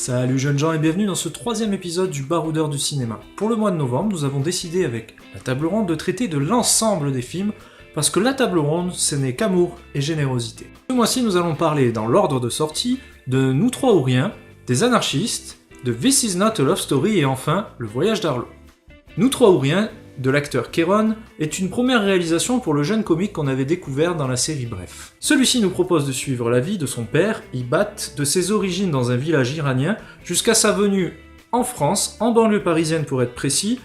Salut jeunes gens et bienvenue dans ce troisième épisode du Baroudeur du cinéma. Pour le mois de novembre, nous avons décidé avec la table ronde de traiter de l'ensemble des films, parce que la table ronde, ce n'est qu'amour et générosité. Ce mois-ci, nous allons parler dans l'ordre de sortie de Nous trois ou rien, des Anarchistes, de This is not a love story et enfin, Le voyage d'Arlo. Nous trois ou rien, de l'acteur Kéron, est une première réalisation pour le jeune comique qu'on avait découvert dans la série Bref. Celui-ci nous propose de suivre la vie de son père, Ibat, de ses origines dans un village iranien, jusqu'à sa venue en France, en banlieue parisienne pour être précis,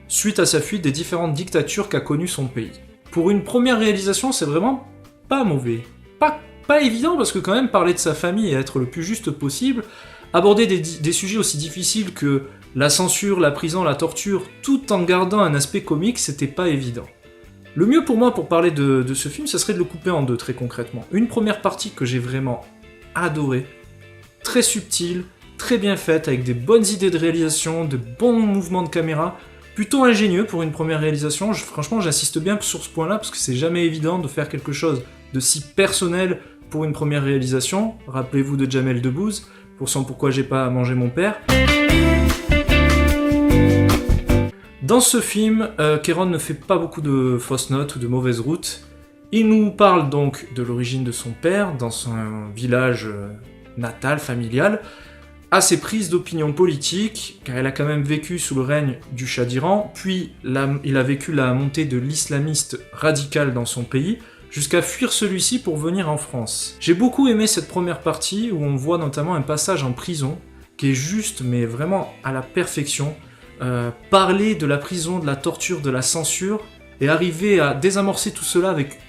suite à sa fuite des différentes dictatures qu'a connues son pays. Pour une première réalisation, c'est vraiment pas mauvais. Pas évident, parce que quand même, parler de sa famille et être le plus juste possible, aborder des sujets aussi difficiles que la censure, la prison, la torture, tout en gardant un aspect comique, c'était pas évident. Le mieux pour moi pour parler de ce film, ça serait de le couper en deux, très concrètement. Une première partie que j'ai vraiment adorée, très subtile, très bien faite, avec des bonnes idées de réalisation, de bons mouvements de caméra, plutôt ingénieux pour une première réalisation. Franchement, j'insiste bien sur ce point-là, parce que c'est jamais évident de faire quelque chose de si personnel pour une première réalisation. Rappelez-vous de Jamel Debbouze, pour son Pourquoi j'ai pas mangé mon père. Dans ce film, Kéron ne fait pas beaucoup de fausses notes ou de mauvaises routes. Il nous parle donc de l'origine de son père, dans son village natal, familial, à ses prises d'opinion politique, car il a quand même vécu sous le règne du Shah d'Iran, puis il a vécu la montée de l'islamiste radical dans son pays, jusqu'à fuir celui-ci pour venir en France. J'ai beaucoup aimé cette première partie, où on voit notamment un passage en prison, qui est juste, mais vraiment à la perfection. Parler de la prison, de la torture, de la censure, et arriver à désamorcer tout cela avec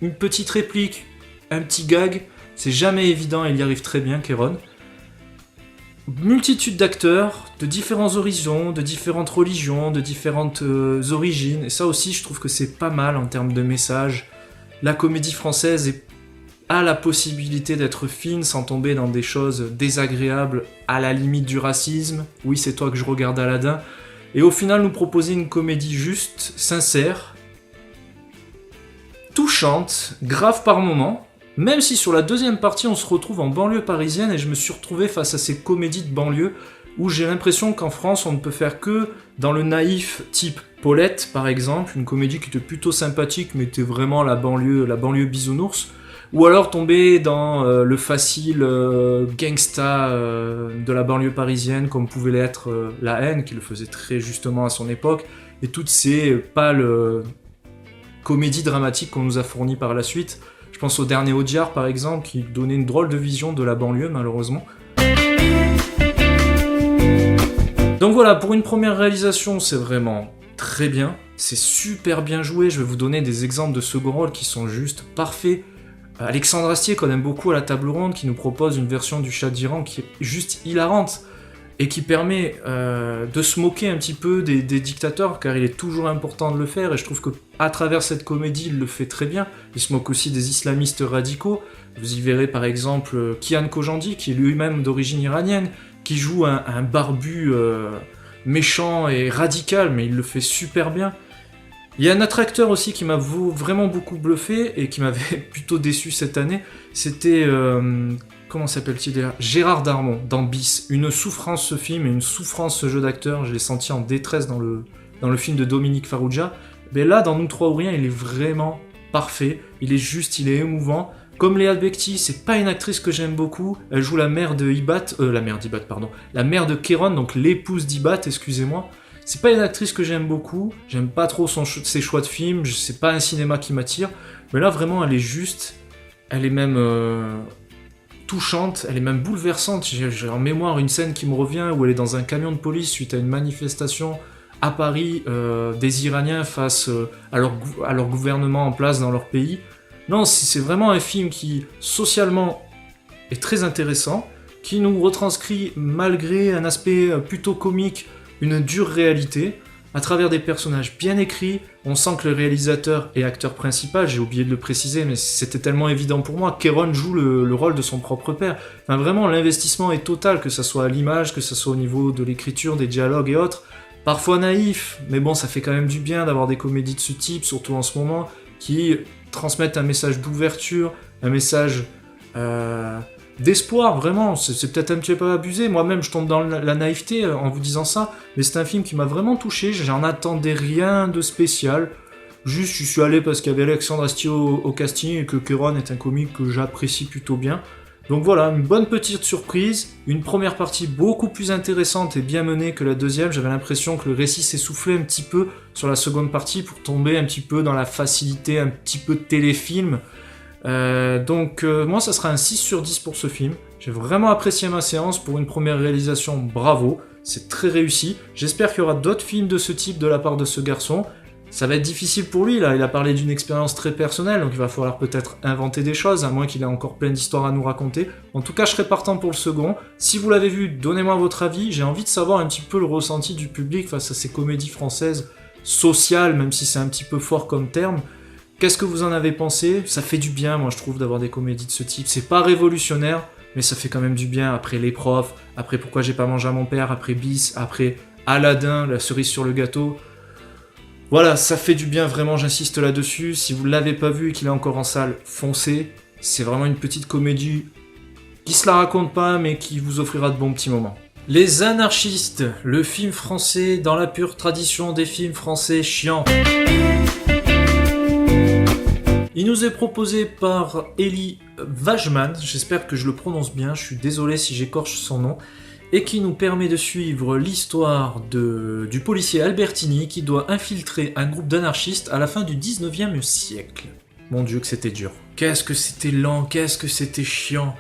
une petite réplique, un petit gag, c'est jamais évident, il y arrive très bien, Kéron. Multitude d'acteurs, de différents horizons, de différentes religions, de différentes origines, et ça aussi je trouve que c'est pas mal en termes de message. La comédie française a la possibilité d'être fine sans tomber dans des choses désagréables à la limite du racisme. Oui, c'est toi que je regarde, Aladdin. Et au final, nous proposer une comédie juste, sincère, touchante, grave par moments, même si sur la deuxième partie, on se retrouve en banlieue parisienne et je me suis retrouvé face à ces comédies de banlieue où j'ai l'impression qu'en France, on ne peut faire que dans le naïf type Paulette, par exemple, une comédie qui était plutôt sympathique, mais était vraiment la banlieue bisounours, ou alors tomber dans le facile gangsta de la banlieue parisienne, comme pouvait l'être La Haine, qui le faisait très justement à son époque, et toutes ces pâles comédies dramatiques qu'on nous a fournies par la suite. Je pense au dernier Audiard, par exemple, qui donnait une drôle de vision de la banlieue, malheureusement. Donc voilà, pour une première réalisation, c'est vraiment très bien, c'est super bien joué, je vais vous donner des exemples de second rôle qui sont juste parfaits. Alexandre Astier, qu'on aime beaucoup à la table ronde, qui nous propose une version du Shah d'Iran qui est juste hilarante et qui permet de se moquer un petit peu des dictateurs, car il est toujours important de le faire, et je trouve qu'à travers cette comédie, il le fait très bien. Il se moque aussi des islamistes radicaux. Vous y verrez par exemple Kian Kojandi, qui est lui-même d'origine iranienne, qui joue un barbu méchant et radical, mais il le fait super bien. Il y a un autre acteur aussi qui m'a vraiment beaucoup bluffé et qui m'avait plutôt déçu cette année, c'était, comment s'appelle-t-il déjà ? Gérard Darmon, dans Bis. Une souffrance ce film et une souffrance ce jeu d'acteur, je l'ai senti en détresse dans le film de Dominique Farrugia. Mais là, dans Nous trois ou rien, il est vraiment parfait, il est juste, il est émouvant. Comme Léa Becti, c'est pas une actrice que j'aime beaucoup, elle joue la mère de la mère de Kéron, donc l'épouse d'Ibat, excusez-moi. C'est pas une actrice que j'aime beaucoup, j'aime pas trop ses choix de films, c'est pas un cinéma qui m'attire, mais là vraiment elle est juste, elle est même touchante, elle est même bouleversante. J'ai en mémoire une scène qui me revient où elle est dans un camion de police suite à une manifestation à Paris des Iraniens face à leur gouvernement en place dans leur pays. Non, c'est vraiment un film qui socialement est très intéressant, qui nous retranscrit malgré un aspect plutôt comique, une dure réalité, à travers des personnages bien écrits. On sent que le réalisateur et acteur principal, j'ai oublié de le préciser, mais c'était tellement évident pour moi, Kéron joue le rôle de son propre père. Enfin vraiment, l'investissement est total, que ça soit à l'image, que ça soit au niveau de l'écriture, des dialogues et autres. Parfois naïf, mais bon, ça fait quand même du bien d'avoir des comédies de ce type, surtout en ce moment, qui transmettent un message d'ouverture, un message d'espoir, vraiment, c'est peut-être un petit peu abusé, moi-même je tombe dans la naïveté en vous disant ça, mais c'est un film qui m'a vraiment touché, j'en attendais rien de spécial, juste je suis allé parce qu'il y avait Alexandre Astier au casting et que Kéron est un comique que j'apprécie plutôt bien. Donc voilà, une bonne petite surprise, une première partie beaucoup plus intéressante et bien menée que la deuxième, j'avais l'impression que le récit s'essoufflait un petit peu sur la seconde partie pour tomber un petit peu dans la facilité, un petit peu de téléfilm. Donc moi ça sera un 6 sur 10 pour ce film, j'ai vraiment apprécié ma séance, pour une première réalisation, bravo, c'est très réussi, j'espère qu'il y aura d'autres films de ce type de la part de ce garçon, ça va être difficile pour lui là, il a parlé d'une expérience très personnelle, donc il va falloir peut-être inventer des choses, à moins qu'il ait encore plein d'histoires à nous raconter, en tout cas je serai partant pour le second, si vous l'avez vu, donnez-moi votre avis, j'ai envie de savoir un petit peu le ressenti du public face à ces comédies françaises sociales, même si c'est un petit peu fort comme terme. Qu'est-ce que vous en avez pensé? Ça fait du bien, moi je trouve, d'avoir des comédies de ce type. C'est pas révolutionnaire, mais ça fait quand même du bien. Après Les Profs, après Pourquoi j'ai pas mangé à mon père, après Bis, après Aladdin, la cerise sur le gâteau. Voilà, ça fait du bien, vraiment, j'insiste là-dessus. Si vous l'avez pas vu et qu'il est encore en salle, foncez. C'est vraiment une petite comédie qui se la raconte pas, mais qui vous offrira de bons petits moments. Les Anarchistes, le film français dans la pure tradition des films français chiants. Il nous est proposé par Elie Wajman, j'espère que je le prononce bien, je suis désolé si j'écorche son nom, et qui nous permet de suivre l'histoire du policier Albertini qui doit infiltrer un groupe d'anarchistes à la fin du 19e siècle. Mon Dieu que c'était dur. Qu'est-ce que c'était lent, qu'est-ce que c'était chiant.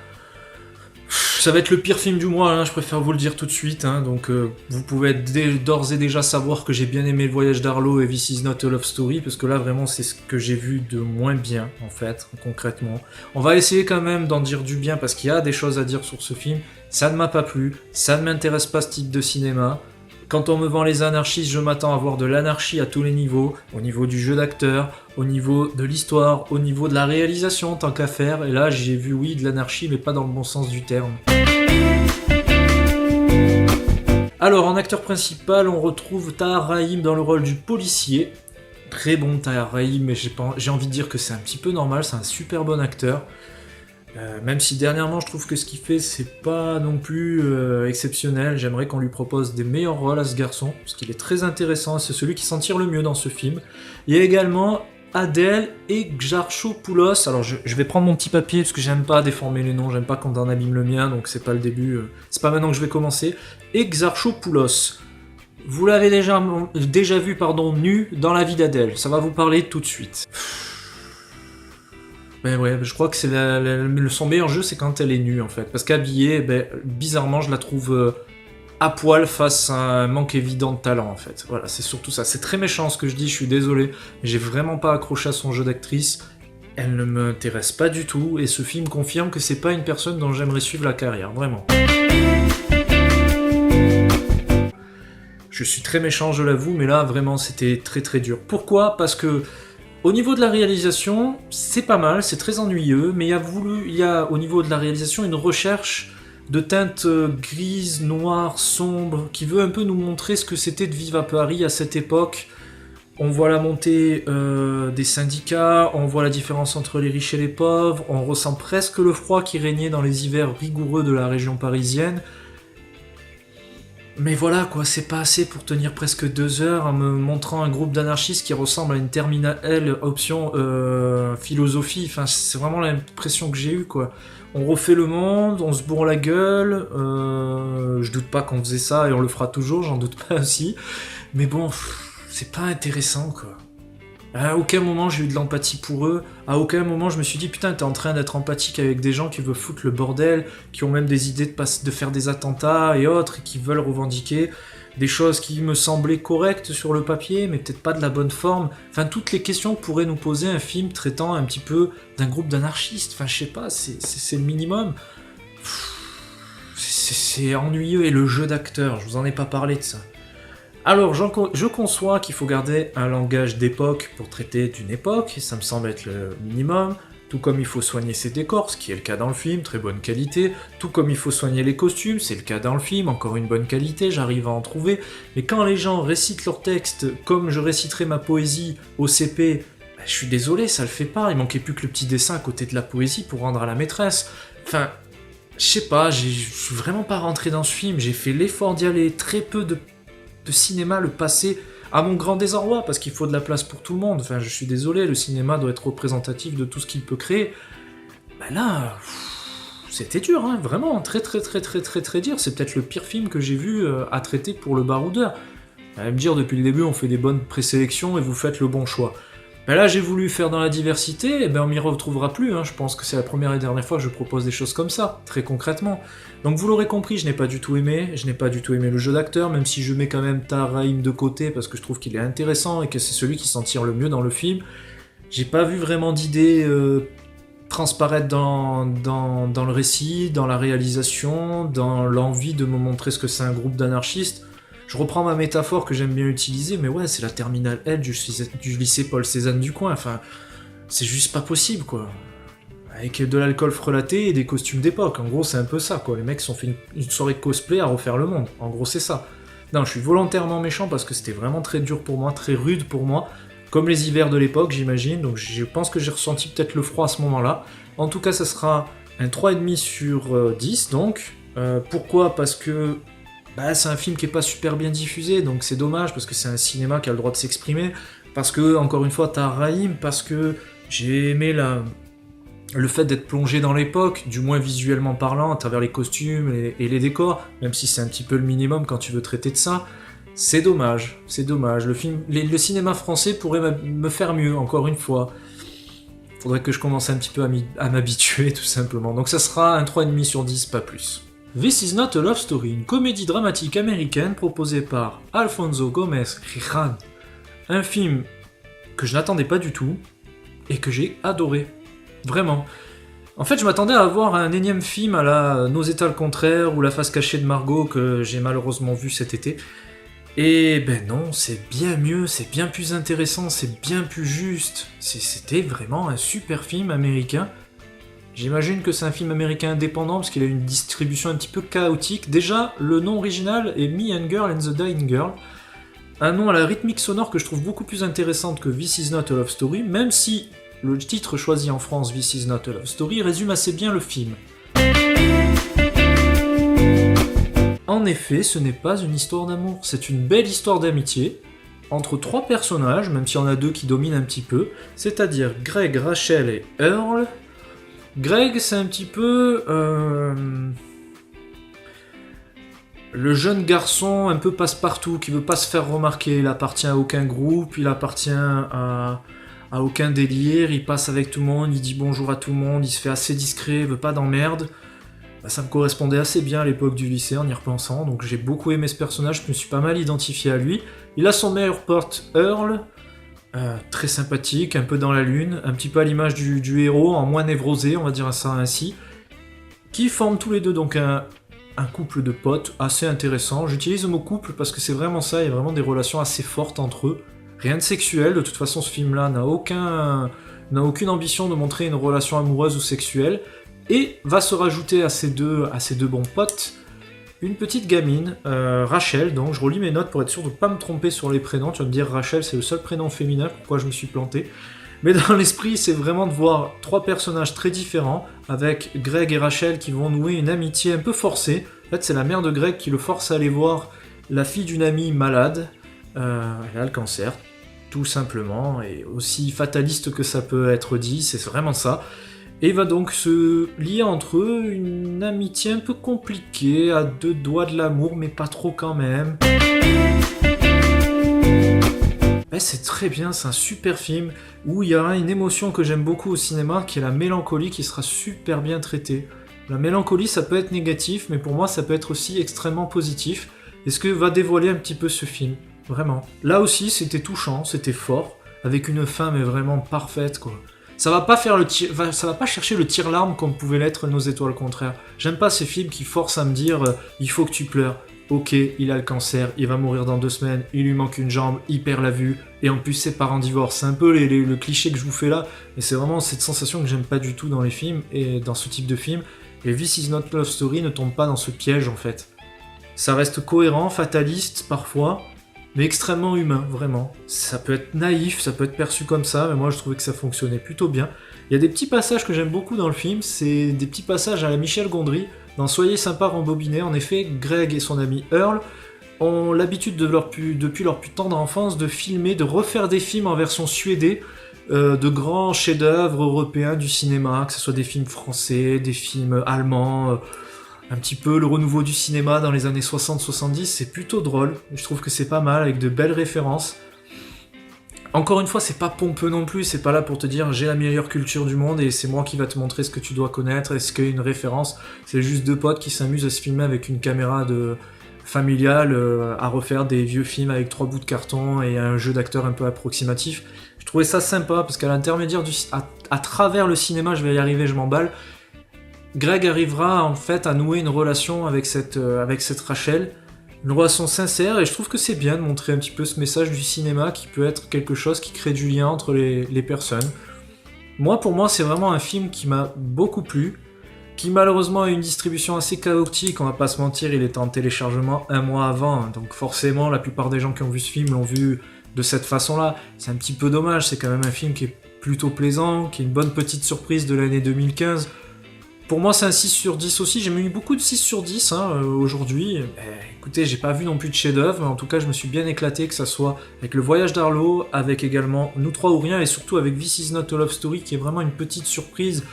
Ça va être le pire film du mois, hein, je préfère vous le dire tout de suite, hein, donc vous pouvez d'ores et déjà savoir que j'ai bien aimé Le Voyage d'Arlo et This Is Not a Love Story, parce que là vraiment c'est ce que j'ai vu de moins bien en fait, concrètement. On va essayer quand même d'en dire du bien parce qu'il y a des choses à dire sur ce film, ça ne m'a pas plu, ça ne m'intéresse pas ce type de cinéma. Quand on me vend les anarchistes, je m'attends à voir de l'anarchie à tous les niveaux, au niveau du jeu d'acteur, au niveau de l'histoire, au niveau de la réalisation, tant qu'à faire. Et là, j'ai vu, oui, de l'anarchie, mais pas dans le bon sens du terme. Alors, en acteur principal, on retrouve Tahar Rahim dans le rôle du policier. Très bon Tahar Rahim, mais j'ai envie de dire que c'est un petit peu normal, c'est un super bon acteur. Même si dernièrement je trouve que ce qu'il fait c'est pas non plus exceptionnel, j'aimerais qu'on lui propose des meilleurs rôles à ce garçon, parce qu'il est très intéressant, c'est celui qui s'en tire le mieux dans ce film. Il y a également Adèle Exarchopoulos, alors je vais prendre mon petit papier parce que j'aime pas déformer les noms, j'aime pas quand on abîme le mien, donc c'est pas le début, c'est pas maintenant que je vais commencer. Exarchopoulos, vous l'avez déjà vu nu dans La vie d'Adèle, ça va vous parler tout de suite. Mais ouais, je crois que c'est son meilleur jeu, c'est quand elle est nue en fait. Parce qu'habillée, bizarrement, je la trouve à poil face à un manque évident de talent en fait. Voilà, c'est surtout ça. C'est très méchant ce que je dis, je suis désolé. Mais j'ai vraiment pas accroché à son jeu d'actrice. Elle ne m'intéresse pas du tout. Et ce film confirme que c'est pas une personne dont j'aimerais suivre la carrière, vraiment. Je suis très méchant, je l'avoue, mais là, vraiment, c'était très très dur. Pourquoi ? Parce que au niveau de la réalisation, c'est pas mal, c'est très ennuyeux, mais il y a au niveau de la réalisation une recherche de teintes grises, noires, sombres, qui veut un peu nous montrer ce que c'était de vivre à Paris à cette époque. On voit la montée des syndicats, on voit la différence entre les riches et les pauvres, on ressent presque le froid qui régnait dans les hivers rigoureux de la région parisienne. Mais voilà quoi, c'est pas assez pour tenir presque 2 heures en me montrant un groupe d'anarchistes qui ressemble à une terminale option philosophie, enfin c'est vraiment l'impression que j'ai eue quoi. On refait le monde, on se bourre la gueule, je doute pas qu'on faisait ça et on le fera toujours, j'en doute pas aussi, mais bon, c'est pas intéressant quoi. À aucun moment j'ai eu de l'empathie pour eux, à aucun moment je me suis dit putain t'es en train d'être empathique avec des gens qui veulent foutre le bordel, qui ont même des idées de faire des attentats et autres, et qui veulent revendiquer des choses qui me semblaient correctes sur le papier, mais peut-être pas de la bonne forme. Enfin toutes les questions que pourrait nous poser un film traitant un petit peu d'un groupe d'anarchistes, enfin je sais pas, c'est le minimum. C'est ennuyeux, et le jeu d'acteur, je vous en ai pas parlé de ça. Alors, je conçois qu'il faut garder un langage d'époque pour traiter d'une époque, et ça me semble être le minimum, tout comme il faut soigner ses décors, ce qui est le cas dans le film, très bonne qualité, tout comme il faut soigner les costumes, c'est le cas dans le film, encore une bonne qualité, j'arrive à en trouver, mais quand les gens récitent leur texte comme je réciterais ma poésie au CP, je suis désolé, ça le fait pas, il manquait plus que le petit dessin à côté de la poésie pour rendre à la maîtresse. Enfin, je sais pas, je suis vraiment pas rentré dans ce film, j'ai fait l'effort d'y aller, très peu de cinéma le passé, à mon grand désarroi, parce qu'il faut de la place pour tout le monde, enfin je suis désolé, le cinéma doit être représentatif de tout ce qu'il peut créer. Bah là, c'était dur, hein, vraiment, très dur, c'est peut-être le pire film que j'ai vu à traiter pour le baroudeur. Vous allez me dire, depuis le début on fait des bonnes présélections et vous faites le bon choix. Ben là, j'ai voulu faire dans la diversité, et ben on m'y retrouvera plus, hein. Je pense que c'est la première et dernière fois que je propose des choses comme ça, très concrètement. Donc vous l'aurez compris, je n'ai pas du tout aimé le jeu d'acteur, même si je mets quand même Tahar Rahim de côté, parce que je trouve qu'il est intéressant, et que c'est celui qui s'en tire le mieux dans le film. J'ai pas vu vraiment d'idées transparaître dans le récit, dans la réalisation, dans l'envie de me montrer ce que c'est un groupe d'anarchistes. Je reprends ma métaphore que j'aime bien utiliser, mais ouais, c'est la terminale L du lycée Paul Cézanne du coin, enfin, c'est juste pas possible, quoi. Avec de l'alcool frelaté et des costumes d'époque, en gros, c'est un peu ça, quoi. Les mecs se sont fait une soirée de cosplay à refaire le monde, en gros, c'est ça. Non, je suis volontairement méchant parce que c'était vraiment très dur pour moi, très rude pour moi, comme les hivers de l'époque, j'imagine, donc je pense que j'ai ressenti peut-être le froid à ce moment-là. En tout cas, ça sera un 3,5 sur 10, donc. Pourquoi ? Parce que c'est un film qui est pas super bien diffusé, donc c'est dommage, parce que c'est un cinéma qui a le droit de s'exprimer, parce que, encore une fois, Tahar Rahim, parce que j'ai aimé le fait d'être plongé dans l'époque, du moins visuellement parlant, à travers les costumes et les décors, même si c'est un petit peu le minimum quand tu veux traiter de ça. C'est dommage. Le cinéma français pourrait me faire mieux, encore une fois. Faudrait que je commence un petit peu à m'habituer, tout simplement. Donc ça sera un 3,5 sur 10, pas plus. This is Not a Love Story, une comédie dramatique américaine proposée par Alfonso Gomez Rejon. Un film que je n'attendais pas du tout et que j'ai adoré. Vraiment. En fait, je m'attendais à avoir un énième film à la Nos états le contraire ou La face cachée de Margot que j'ai malheureusement vu cet été. Et ben non, c'est bien mieux, c'est bien plus intéressant, c'est bien plus juste. C'était vraiment un super film américain. J'imagine que c'est un film américain indépendant parce qu'il a une distribution un petit peu chaotique. Déjà, le nom original est Me and Girl and the Dying Girl. Un nom à la rythmique sonore que je trouve beaucoup plus intéressante que This is Not a Love Story, même si le titre choisi en France, This is Not a Love Story, résume assez bien le film. En effet, ce n'est pas une histoire d'amour, c'est une belle histoire d'amitié entre trois personnages, même s'il y en a deux qui dominent un petit peu, c'est-à-dire Greg, Rachel et Earl. Greg, c'est un petit peu le jeune garçon un peu passe-partout, qui veut pas se faire remarquer, il appartient à aucun groupe, il appartient à aucun délire, il passe avec tout le monde, il dit bonjour à tout le monde, il se fait assez discret, il veut pas d'emmerde. Ça me correspondait assez bien à l'époque du lycée en y repensant, donc j'ai beaucoup aimé ce personnage, je me suis pas mal identifié à lui. Il a son meilleur pote Earl, très sympathique, un peu dans la lune, un petit peu à l'image du héros, en moins névrosé, on va dire ça ainsi, qui forment tous les deux donc un couple de potes assez intéressant. J'utilise le mot couple parce que c'est vraiment ça, il y a vraiment des relations assez fortes entre eux. Rien de sexuel, de toute façon ce film-là n'a aucune ambition de montrer une relation amoureuse ou sexuelle, et va se rajouter à ces deux bons potes une petite gamine, Rachel, donc je relis mes notes pour être sûr de ne pas me tromper sur les prénoms. Tu vas me dire Rachel, c'est le seul prénom féminin, pourquoi je me suis planté. Mais dans l'esprit, c'est vraiment de voir trois personnages très différents, avec Greg et Rachel qui vont nouer une amitié un peu forcée. En fait, c'est la mère de Greg qui le force à aller voir la fille d'une amie malade. Elle a le cancer, tout simplement, et aussi fataliste que ça peut être dit, c'est vraiment ça. Et va donc se lier entre eux une amitié un peu compliquée, à deux doigts de l'amour, mais pas trop quand même. C'est très bien, c'est un super film, où il y a une émotion que j'aime beaucoup au cinéma, qui est la mélancolie, qui sera super bien traitée. La mélancolie, ça peut être négatif, mais pour moi, ça peut être aussi extrêmement positif. Et ce que va dévoiler un petit peu ce film, vraiment. Là aussi, c'était touchant, c'était fort, avec une fin mais vraiment parfaite, quoi. Ça va pas chercher le tire-larme comme pouvait l'être Nos étoiles contraires. J'aime pas ces films qui forcent à me dire il faut que tu pleures. Ok, il a le cancer, il va mourir dans 2 semaines, il lui manque une jambe, il perd la vue, et en plus ses parents divorcent. C'est un peu le cliché que je vous fais là, et c'est vraiment cette sensation que j'aime pas du tout dans les films, et dans ce type de film. Et This is Not a Love Story ne tombe pas dans ce piège en fait. Ça reste cohérent, fataliste parfois, mais extrêmement humain, vraiment. Ça peut être naïf, ça peut être perçu comme ça, mais moi je trouvais que ça fonctionnait plutôt bien. Il y a des petits passages que j'aime beaucoup dans le film, c'est des petits passages à la Michel Gondry, Dans Soyez sympa, rembobinez, en effet, Greg et son ami Earl ont l'habitude depuis leur plus tendre enfance de filmer, de refaire des films en version suédée, de grands chefs-d'œuvre européens du cinéma, que ce soit des films français, des films allemands, un petit peu le renouveau du cinéma dans les années 60-70, c'est plutôt drôle, je trouve que c'est pas mal, avec de belles références. Encore une fois, c'est pas pompeux non plus, c'est pas là pour te dire j'ai la meilleure culture du monde et c'est moi qui va te montrer ce que tu dois connaître, est-ce qu'il y a une référence, c'est juste deux potes qui s'amusent à se filmer avec une caméra familiale, à refaire des vieux films avec 3 bouts de carton et un jeu d'acteur un peu approximatif. Je trouvais ça sympa parce qu'à l'intermédiaire à travers le cinéma, je vais y arriver, je m'emballe, Greg arrivera en fait à nouer une relation avec cette Rachel, une relation sincère, et je trouve que c'est bien de montrer un petit peu ce message du cinéma qui peut être quelque chose qui crée du lien entre les personnes. Pour moi, c'est vraiment un film qui m'a beaucoup plu, qui malheureusement a une distribution assez chaotique, on va pas se mentir, il était en téléchargement 1 mois avant, donc forcément la plupart des gens qui ont vu ce film l'ont vu de cette façon-là. C'est un petit peu dommage, c'est quand même un film qui est plutôt plaisant, qui est une bonne petite surprise de l'année 2015. Pour moi, c'est un 6 sur 10 aussi. J'ai mis beaucoup de 6 sur 10 aujourd'hui. Écoutez, j'ai pas vu non plus de chef-d'œuvre, mais en tout cas, je me suis bien éclaté, que ça soit avec Le Voyage d'Arlo, avec également Nous trois ou rien, et surtout avec This Is Not a Love Story, qui est vraiment une petite surprise,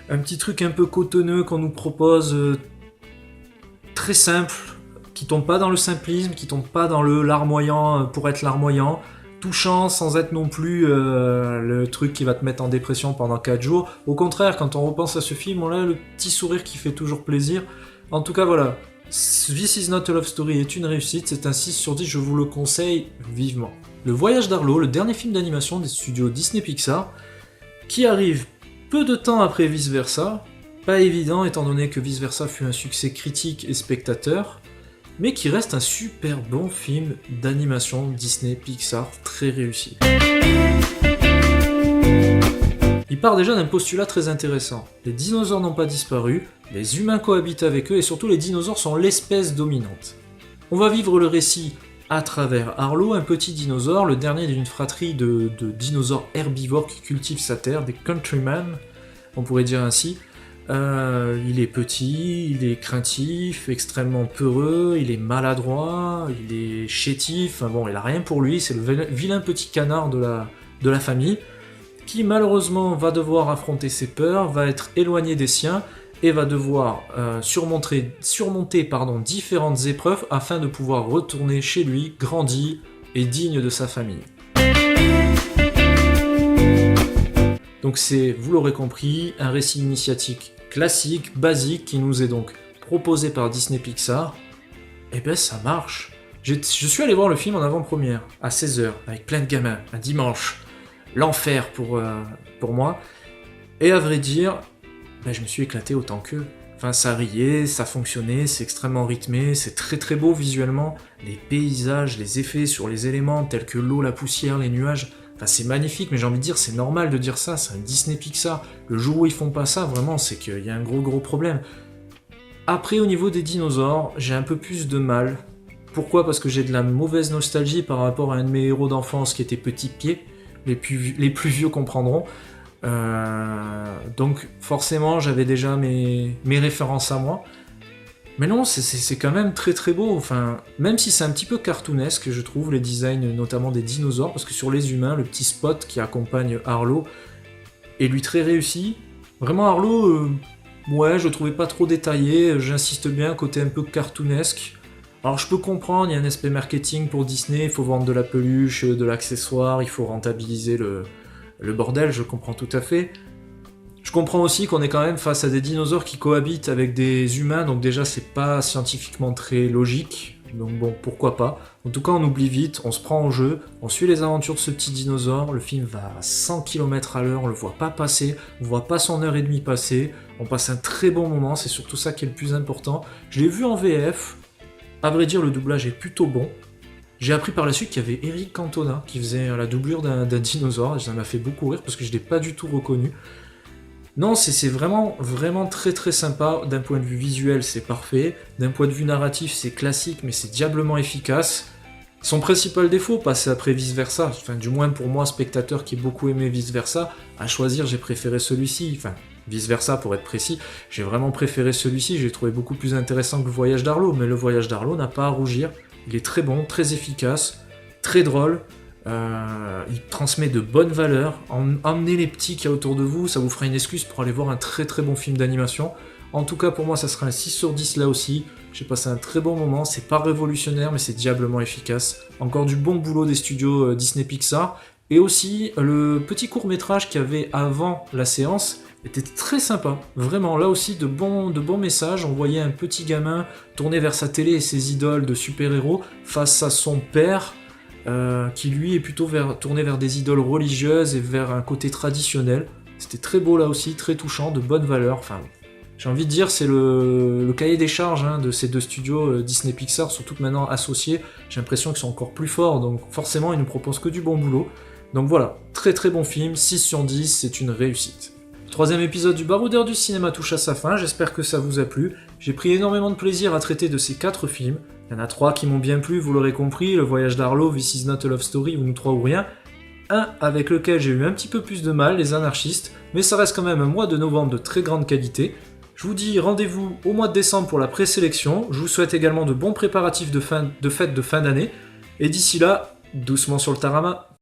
un petit truc un peu cotonneux qu'on nous propose, très simple, qui tombe pas dans le simplisme, qui tombe pas dans le larmoyant pour être larmoyant, touchant sans être non plus le truc qui va te mettre en dépression pendant 4 jours. Au contraire, quand on repense à ce film, on a le petit sourire qui fait toujours plaisir. En tout cas, voilà. This Is Not a Love Story est une réussite, c'est un 6 sur 10, je vous le conseille vivement. Le Voyage d'Arlo, le dernier film d'animation des studios Disney-Pixar, qui arrive peu de temps après Vice Versa, pas évident étant donné que Vice Versa fut un succès critique et spectateur, mais qui reste un super bon film d'animation Disney-Pixar très réussi. Il part déjà d'un postulat très intéressant. Les dinosaures n'ont pas disparu, les humains cohabitent avec eux et surtout les dinosaures sont l'espèce dominante. On va vivre le récit à travers Arlo, un petit dinosaure, le dernier d'une fratrie de dinosaures herbivores qui cultivent sa terre, des countrymen, on pourrait dire ainsi. Il est petit, il est craintif, extrêmement peureux, il est maladroit, il est chétif, enfin bon, il a rien pour lui, c'est le vilain petit canard de la famille, qui malheureusement va devoir affronter ses peurs, va être éloigné des siens, et va devoir surmonter différentes épreuves afin de pouvoir retourner chez lui, grandi et digne de sa famille. Donc c'est, vous l'aurez compris, un récit initiatique classique, basique, qui nous est donc proposé par Disney Pixar. Et ben ça marche. Je suis allé voir le film en avant-première, à 16h, avec plein de gamins, un dimanche. L'enfer pour moi. Et à vrai dire, je me suis éclaté autant qu'eux. Enfin, ça riait, ça fonctionnait, c'est extrêmement rythmé, c'est très très beau visuellement. Les paysages, les effets sur les éléments tels que l'eau, la poussière, les nuages... Enfin, c'est magnifique, mais j'ai envie de dire, c'est normal de dire ça, c'est un Disney Pixar. Le jour où ils font pas ça, vraiment, c'est qu'il y a un gros problème. Après, au niveau des dinosaures, j'ai un peu plus de mal. Pourquoi ? Parce que j'ai de la mauvaise nostalgie par rapport à un de mes héros d'enfance qui était Petit Pied. Les plus vieux comprendront. Donc, forcément, j'avais déjà mes références à moi. Mais non, c'est quand même très très beau, enfin, même si c'est un petit peu cartoonesque, je trouve, les designs notamment des dinosaures, parce que sur les humains, le petit Spot qui accompagne Arlo est lui très réussi. Vraiment Arlo, je le trouvais pas trop détaillé, j'insiste bien, côté un peu cartoonesque. Alors je peux comprendre, il y a un aspect marketing pour Disney, il faut vendre de la peluche, de l'accessoire, il faut rentabiliser le bordel, je comprends tout à fait. Je comprends aussi qu'on est quand même face à des dinosaures qui cohabitent avec des humains, donc déjà c'est pas scientifiquement très logique, donc bon, pourquoi pas. En tout cas, on oublie vite, on se prend au jeu, on suit les aventures de ce petit dinosaure, le film va à 100 km/h, on le voit pas passer, on voit pas son heure et demie passer, on passe un très bon moment, c'est surtout ça qui est le plus important. Je l'ai vu en VF, à vrai dire le doublage est plutôt bon. J'ai appris par la suite qu'il y avait Eric Cantona qui faisait la doublure d'un dinosaure, et ça m'a fait beaucoup rire parce que je l'ai pas du tout reconnu. Non, c'est vraiment très très sympa. D'un point de vue visuel, c'est parfait. D'un point de vue narratif, c'est classique, mais c'est diablement efficace. Son principal défaut, passer après Vice Versa, enfin du moins pour moi, spectateur qui ai beaucoup aimé Vice Versa, à choisir j'ai préféré celui-ci, enfin Vice Versa pour être précis, j'ai vraiment préféré celui-ci, j'ai trouvé beaucoup plus intéressant que le Voyage d'Arlo, mais le Voyage d'Arlo n'a pas à rougir, il est très bon, très efficace, très drôle, il transmet de bonnes valeurs, emmenez les petits qu'il y a autour de vous, ça vous fera une excuse pour aller voir un très très bon film d'animation. En tout cas pour moi ça sera un 6 sur 10 là aussi, j'ai passé un très bon moment, c'est pas révolutionnaire mais c'est diablement efficace. Encore du bon boulot des studios Disney Pixar, et aussi le petit court-métrage qu'il y avait avant la séance était très sympa, vraiment là aussi de bons messages, on voyait un petit gamin tourné vers sa télé et ses idoles de super-héros face à son père, qui lui est plutôt tourné vers des idoles religieuses et vers un côté traditionnel. C'était très beau là aussi, très touchant, de bonnes valeurs, enfin... J'ai envie de dire, c'est le cahier des charges de ces deux studios Disney Pixar, surtout que maintenant associés, j'ai l'impression qu'ils sont encore plus forts, donc forcément ils nous proposent que du bon boulot. Donc voilà, très très bon film, 6 sur 10, c'est une réussite. Le troisième épisode du Baroudeur du cinéma touche à sa fin, j'espère que ça vous a plu. J'ai pris énormément de plaisir à traiter de ces 4 films. Il y en a 3 qui m'ont bien plu, vous l'aurez compris, Le Voyage d'Arlo, This Is Not a Love Story ou Nous 3 ou Rien. Un avec lequel j'ai eu un petit peu plus de mal, Les Anarchistes, mais ça reste quand même un mois de novembre de très grande qualité. Je vous dis rendez-vous au mois de décembre pour la présélection. Je vous souhaite également de bons préparatifs de fête de fin d'année. Et d'ici là, doucement sur le tarama.